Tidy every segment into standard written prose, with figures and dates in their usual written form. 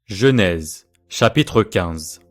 Genèse, chapitre 15.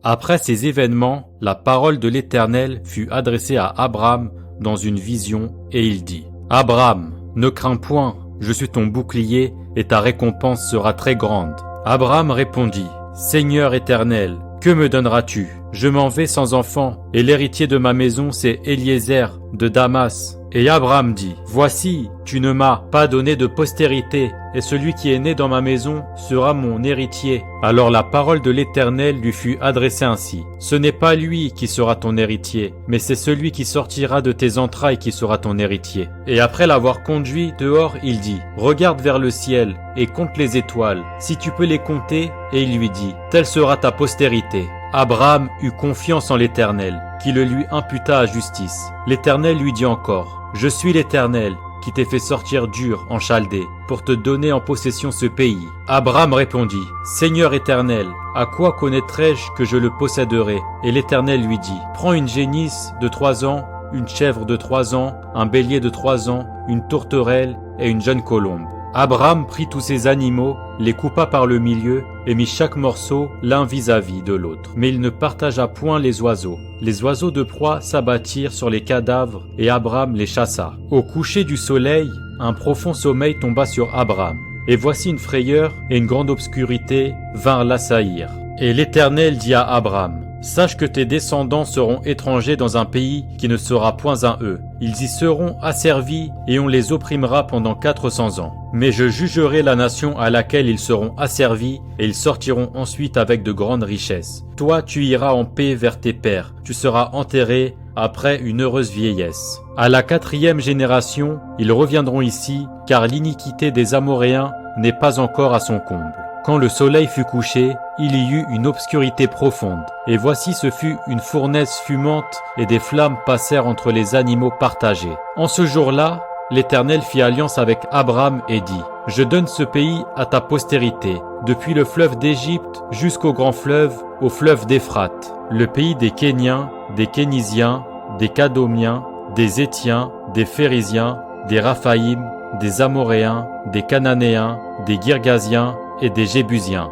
Après ces événements, la parole de l'Éternel fut adressée à Abraham dans une vision, et il dit : Abraham, ne crains point, je suis ton bouclier, et ta récompense sera très grande. Abraham répondit : Seigneur Éternel, que me donneras-tu? Je m'en vais sans enfant, et l'héritier de ma maison c'est Eliezer de Damas. Et Abraham dit : Voici, tu ne m'as pas donné de postérité, et celui qui est né dans ma maison sera mon héritier. Alors la parole de l'Éternel lui fut adressée ainsi : Ce n'est pas lui qui sera ton héritier, mais c'est celui qui sortira de tes entrailles qui sera ton héritier. Et après l'avoir conduit dehors, il dit : Regarde vers le ciel et compte les étoiles, si tu peux les compter. Et il lui dit : Telle sera ta postérité. Abraham eut confiance en l'Éternel, qui le lui imputa à justice. L'Éternel lui dit encore : Je suis l'Éternel, qui t'ai fait sortir d'Ur en Chaldée, pour te donner en possession ce pays. Abraham répondit : Seigneur Éternel, à quoi connaîtrai-je que je le posséderai? Et l'Éternel lui dit : Prends une génisse de 3 ans, une chèvre de 3 ans, un bélier de 3 ans, une tourterelle et une jeune colombe. Abraham prit tous ces animaux, les coupa par le milieu, et mit chaque morceau l'un vis-à-vis de l'autre. Mais il ne partagea point les oiseaux. Les oiseaux de proie s'abattirent sur les cadavres, et Abraham les chassa. Au coucher du soleil, un profond sommeil tomba sur Abraham. Et voici une frayeur et une grande obscurité vinrent l'assaillir. Et l'Éternel dit à Abraham : Sache que tes descendants seront étrangers dans un pays qui ne sera point à eux. Ils y seront asservis et on les opprimera pendant 400 ans. Mais je jugerai la nation à laquelle ils seront asservis et ils sortiront ensuite avec de grandes richesses. Toi, tu iras en paix vers tes pères. Tu seras enterré après une heureuse vieillesse. À la 4e génération, ils reviendront ici, car l'iniquité des Amoréens n'est pas encore à son comble. Quand le soleil fut couché, il y eut une obscurité profonde. Et voici ce fut une fournaise fumante, et des flammes passèrent entre les animaux partagés. En ce jour-là, l'Éternel fit alliance avec Abraham et dit : Je donne ce pays à ta postérité, depuis le fleuve d'Égypte jusqu'au grand fleuve, au fleuve d'Éphrate, le pays des Kéniens, des Kénisiens, des Kadomiens, des Étiens, des Phérésiens, des Raphaïm, des Amoréens, des Cananéens, des Girgasiens et des Jébusiens.